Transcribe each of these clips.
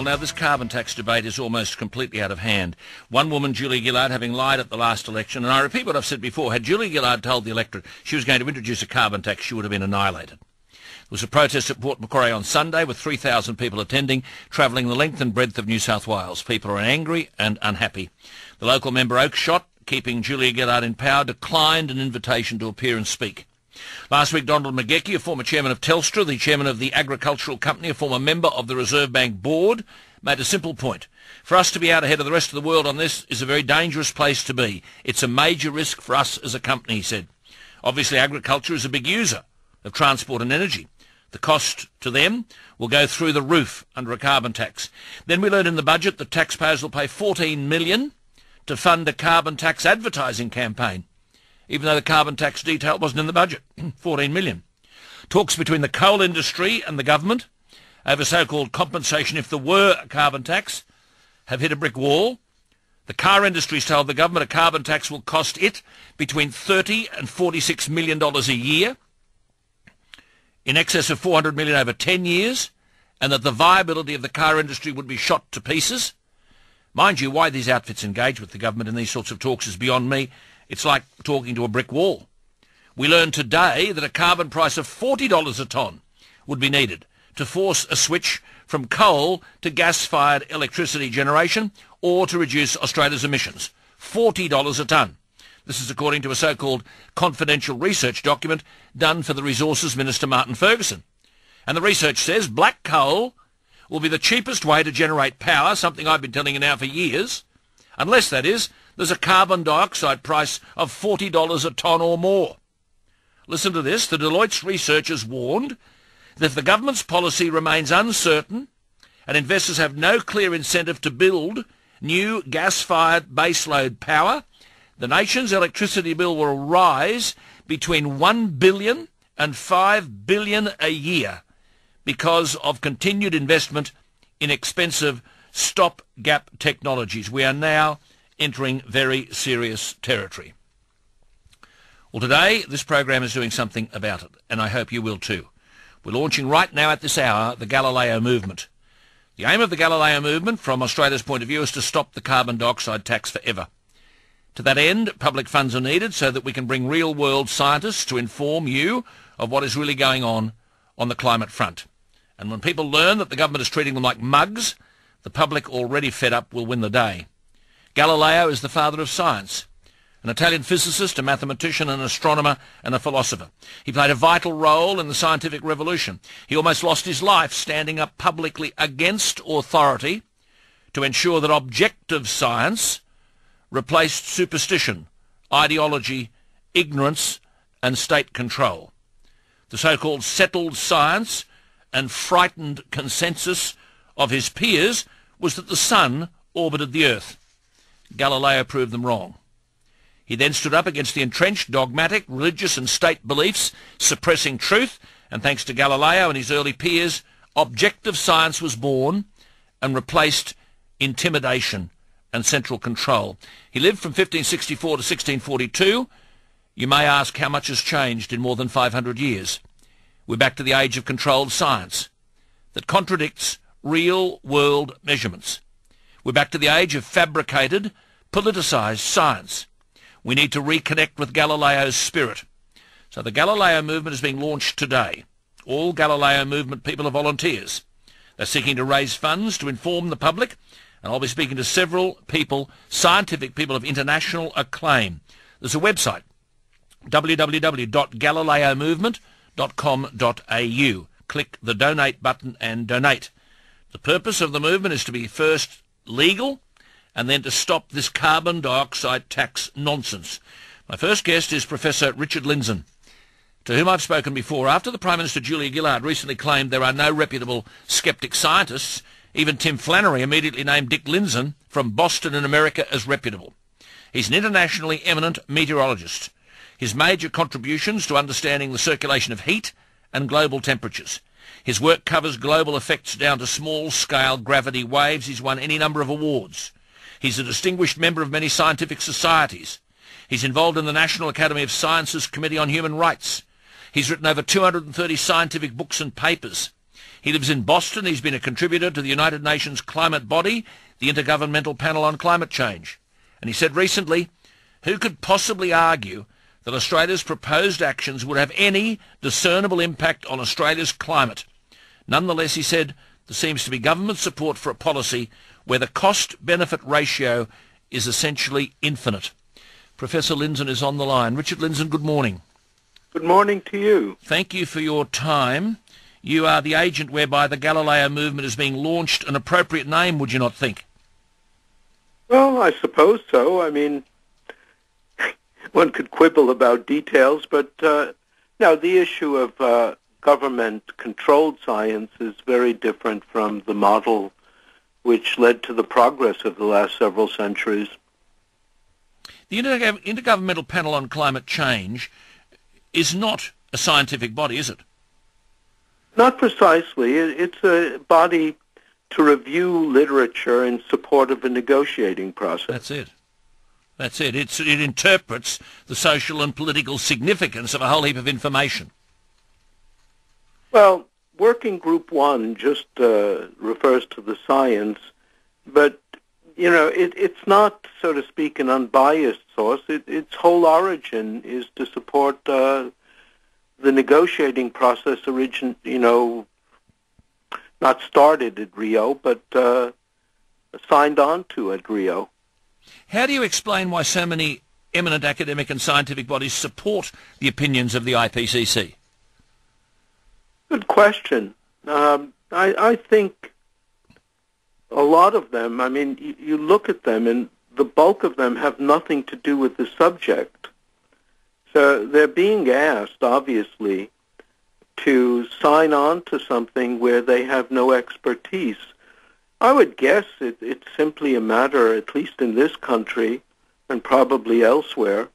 Well, now this carbon tax debate is almost completely out of hand. One woman, Julia Gillard, having lied at the last election, and I repeat what I've said before, had Julia Gillard told the electorate she was going to introduce a carbon tax, she would have been annihilated. There was a protest at Port Macquarie on Sunday with 3,000 people attending, travelling the length and breadth of New South Wales. People are angry and unhappy. The local member Oakeshott, keeping Julia Gillard in power, declined an invitation to appear and speak. Last week, Donald McGeeckie, a former chairman of Telstra, the chairman of the agricultural company, a former member of the Reserve Bank board, made a simple point. For us to be out ahead of the rest of the world on this is a very dangerous place to be. It's a major risk for us as a company, he said. Obviously, agriculture is a big user of transport and energy. The cost to them will go through the roof under a carbon tax. Then we learned in the budget that taxpayers will pay $14 million to fund a carbon tax advertising campaign, even though the carbon tax detail wasn't in the budget. $14 million. Talks between the coal industry and the government over so-called compensation if there were a carbon tax have hit a brick wall. The car industry's told the government a carbon tax will cost it between $30 and $46 million a year, in excess of $400 million over 10 years, and that the viability of the car industry would be shot to pieces. Mind you, why these outfits engage with the government in these sorts of talks is beyond me. It's like talking to a brick wall. We learned today that a carbon price of $40 a tonne would be needed to force a switch from coal to gas-fired electricity generation or to reduce Australia's emissions. $40 a tonne. This is according to a so-called confidential research document done for the Resources Minister Martin Ferguson. And the research says black coal will be the cheapest way to generate power, something I've been telling you now for years, unless, that is, there's a carbon dioxide price of $40 a tonne or more. Listen to this. The Deloitte's researchers warned that if the government's policy remains uncertain and investors have no clear incentive to build new gas-fired baseload power, the nation's electricity bill will rise between $1 billion and $5 billion a year because of continued investment in expensive stop-gap technologies. We are now entering very serious territory. Well, today this program is doing something about it, and I hope you will too. We're launching right now at this hour the Galileo Movement. The aim of the Galileo Movement, from Australia's point of view, is to stop the carbon dioxide tax forever. To that end, public funds are needed so that we can bring real-world scientists to inform you of what is really going on the climate front. And when people learn that the government is treating them like mugs, the public, already fed up, will win the day. Galileo is the father of science, an Italian physicist, a mathematician, an astronomer, and a philosopher. He played a vital role in the scientific revolution. He almost lost his life standing up publicly against authority to ensure that objective science replaced superstition, ideology, ignorance, and state control. The so-called settled science and frightened consensus of his peers was that the sun orbited the Earth. Galileo proved them wrong. He then stood up against the entrenched, dogmatic, religious and state beliefs, suppressing truth, and thanks to Galileo and his early peers, objective science was born and replaced intimidation and central control. He lived from 1564 to 1642. You may ask how much has changed in more than 500 years. We're back to the age of controlled science that contradicts real-world measurements. We're back to the age of fabricated, politicised science. We need to reconnect with Galileo's spirit. So the Galileo Movement is being launched today. All Galileo Movement people are volunteers. They're seeking to raise funds to inform the public, and I'll be speaking to several people, scientific people of international acclaim. There's a website, www.galileomovement.com.au. Click the donate button and donate. The purpose of the movement is to be first legal and then to stop this carbon dioxide tax nonsense. My first guest is Professor Richard Lindzen, to whom I've spoken before. After the Prime Minister Julia Gillard recently claimed there are no reputable sceptic scientists, even Tim Flannery immediately named Dick Lindzen from Boston in America as reputable. He's an internationally eminent meteorologist. His major contributions to understanding the circulation of heat and global temperatures. His work covers global effects down to small-scale gravity waves. He's won any number of awards. He's a distinguished member of many scientific societies. He's involved in the National Academy of Sciences Committee on Human Rights. He's written over 230 scientific books and papers. He lives in Boston. He's been a contributor to the United Nations climate body, the Intergovernmental Panel on Climate Change. And he said recently, who could possibly argue that Australia's proposed actions would have any discernible impact on Australia's climate? Nonetheless, he said, there seems to be government support for a policy where the cost-benefit ratio is essentially infinite. Professor Lindzen is on the line. Richard Lindzen, good morning. Good morning to you. Thank you for your time. You are the agent whereby the Galileo Movement is being launched. An appropriate name, would you not think? Well, I suppose so. I mean, one could quibble about details, but no, the issue of government-controlled science is very different from the model which led to the progress of the last several centuries. The Intergovernmental Panel on Climate Change is not a scientific body, is it? Not precisely. It's a body to review literature in support of a negotiating process. That's it. That's it. It interprets the social and political significance of a whole heap of information. Well, Working Group 1 just refers to the science, but, you know, it's not, so to speak, an unbiased source. Its whole origin is to support the negotiating process not started at Rio, but signed on to at Rio. How do you explain why so many eminent academic and scientific bodies support the opinions of the IPCC? Good question. I think a lot of them, I mean, you look at them and the bulk of them have nothing to do with the subject. So they're being asked, obviously, to sign on to something where they have no expertise. I would guess it's simply a matter, at least in this country and probably elsewhere,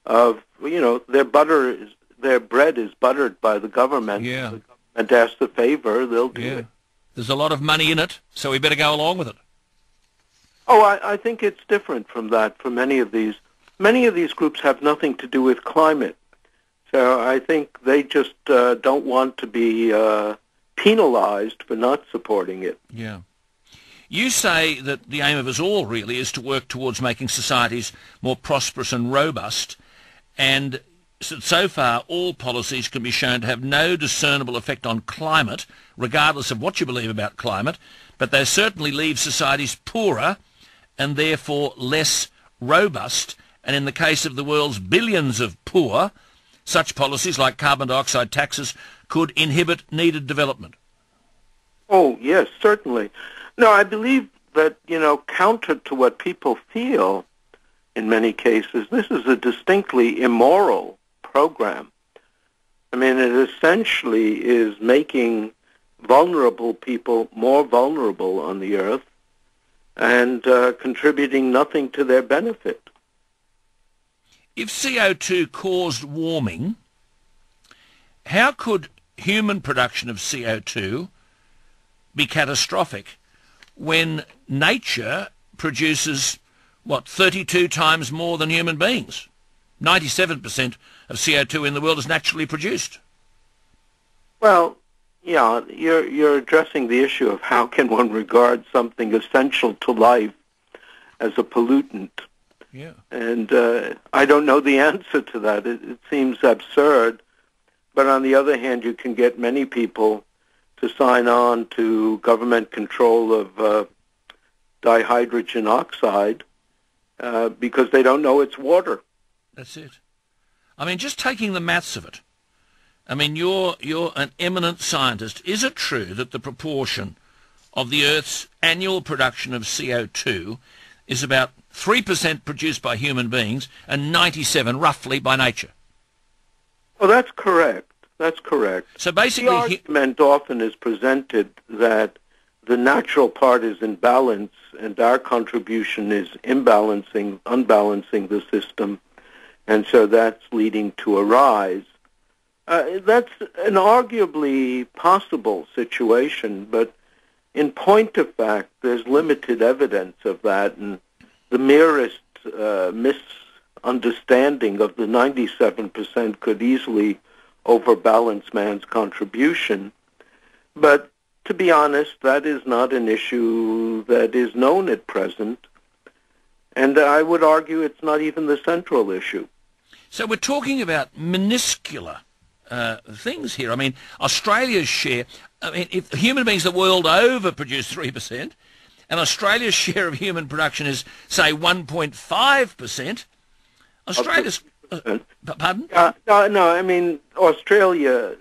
of, you know, their bread is buttered by the government. Yeah. The government asks the favor, they'll do it. There's a lot of money in it, so we better go along with it. Oh, I think it's different from that for many of these. Many of these groups have nothing to do with climate. So I think they just don't want to be penalized for not supporting it. Yeah. You say that the aim of us all really is to work towards making societies more prosperous and robust, and so far all policies can be shown to have no discernible effect on climate, regardless of what you believe about climate, but they certainly leave societies poorer and therefore less robust, and in the case of the world's billions of poor, such policies like carbon dioxide taxes could inhibit needed development. Oh, yes, certainly. No, I believe that, you know, counter to what people feel in many cases, this is a distinctly immoral program. I mean, it essentially is making vulnerable people more vulnerable on the earth and contributing nothing to their benefit. If CO2 caused warming, how could human production of CO2 be catastrophic when nature produces, 32 times more than human beings? 97% of CO2 in the world is naturally produced. Well, yeah, you're addressing the issue of how can one regard something essential to life as a pollutant. Yeah. And I don't know the answer to that. It seems absurd. But on the other hand, you can get many people to sign on to government control of dihydrogen oxide because they don't know it's water. That's it. I mean, just taking the maths of it. I mean, you're an eminent scientist. Is it true that the proportion of the Earth's annual production of CO2 is about 3% produced by human beings and 97% roughly by nature? Well, that's correct. That's correct. So basically, the argument often is presented that the natural part is in balance and our contribution is unbalancing the system, and so that's leading to a rise. That's an arguably possible situation, but in point of fact, there's limited evidence of that, and the merest misunderstanding of the 97% could easily overbalance man's contribution. But to be honest, that is not an issue that is known at present. And I would argue it's not even the central issue. So we're talking about minuscule things here. I mean, Australia's share, I mean, if human beings the world over produce 3%, and Australia's share of human production is, say, 1.5%, Australia's... pardon? No, I mean, Australia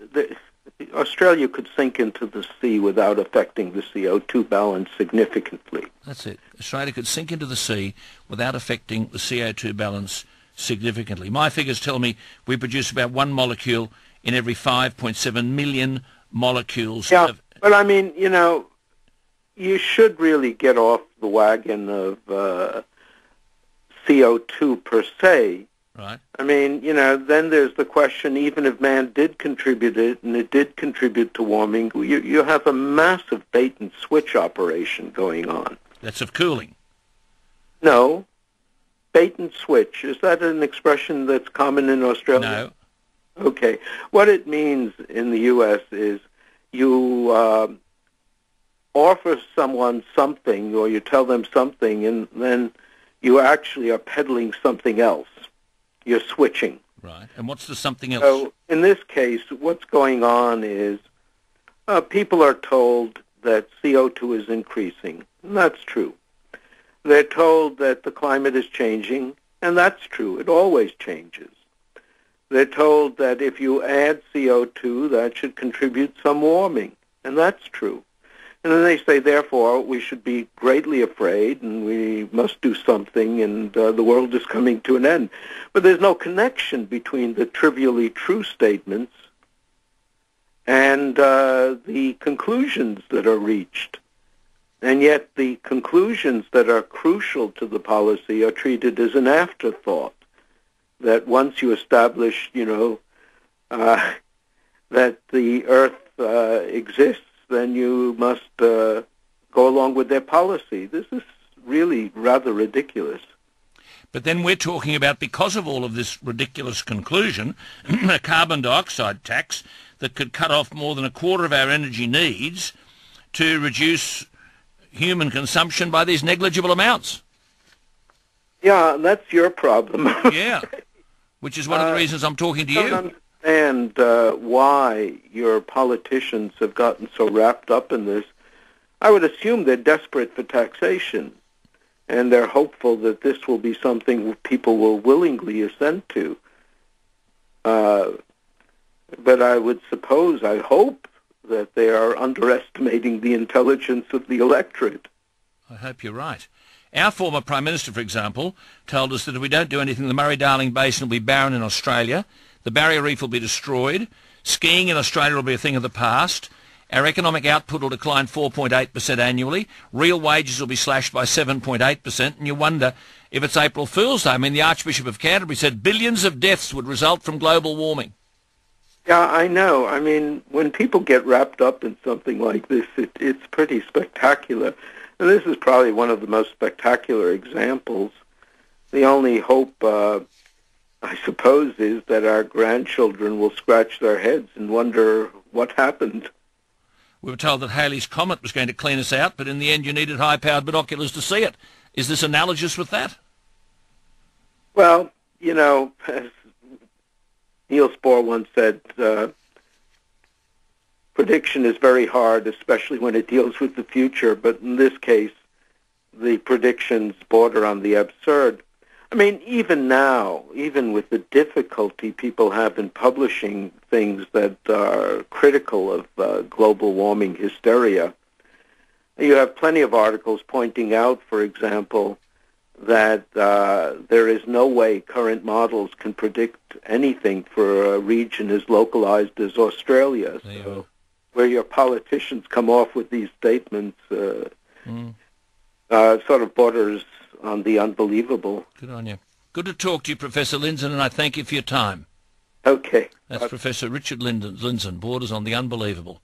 could sink into the sea without affecting the CO2 balance significantly. That's it. Australia could sink into the sea without affecting the CO2 balance significantly. My figures tell me we produce about 1 molecule in every 5.7 million molecules. Yeah, but I mean, you should really get off the wagon of CO2 per se. Right. I mean, then there's the question, even if man did contribute it, and it did contribute to warming, you have a massive bait-and-switch operation going on. That's of cooling. No. Bait-and-switch. Is that an expression that's common in Australia? No. Okay. What it means in the U.S. is you offer someone something, or you tell them something, and then you actually are peddling something else. You're switching. Right. And what's the something else? So in this case, what's going on is people are told that CO2 is increasing, and that's true. They're told that the climate is changing, and that's true. It always changes. They're told that if you add CO2, that should contribute some warming, and that's true. And then they say, therefore, we should be greatly afraid, and we must do something, and the world is coming to an end. But there's no connection between the trivially true statements and the conclusions that are reached. And yet the conclusions that are crucial to the policy are treated as an afterthought, that once you establish, that the Earth exists, then you must go along with their policy. This is really rather ridiculous. But then we're talking about, because of all of this ridiculous conclusion, a carbon dioxide tax that could cut off more than a quarter of our energy needs to reduce human consumption by these negligible amounts. Yeah, that's your problem. Yeah, which is one of the reasons I'm talking to you. I don't understand why your politicians have gotten so wrapped up in this. I would assume they're desperate for taxation, and they're hopeful that this will be something people will willingly assent to. But I would suppose, I hope, that they are underestimating the intelligence of the electorate. I hope you're right. Our former Prime Minister, for example, told us that if we don't do anything, the Murray-Darling Basin will be barren in Australia, the Barrier Reef will be destroyed, skiing in Australia will be a thing of the past, our economic output will decline 4.8% annually, real wages will be slashed by 7.8%, and you wonder if it's April Fool's Day. I mean, the Archbishop of Canterbury said billions of deaths would result from global warming. Yeah, I know. I mean, when people get wrapped up in something like this, it's pretty spectacular. And this is probably one of the most spectacular examples. The only hope, I suppose, is that our grandchildren will scratch their heads and wonder what happened. We were told that Halley's Comet was going to clean us out, but in the end you needed high-powered binoculars to see it. Is this analogous with that? Well, as Niels Bohr once said, prediction is very hard, especially when it deals with the future, but in this case, the predictions border on the absurd. I mean, even now, even with the difficulty people have in publishing things that are critical of global warming hysteria, you have plenty of articles pointing out, for example, that there is no way current models can predict anything for a region as localized as Australia. So where your politicians come off with these statements sort of borders on the unbelievable. Good on you. Good to talk to you, Professor Lindzen, and I thank you for your time. Okay. That's Professor Richard Lindzen, borders on the unbelievable.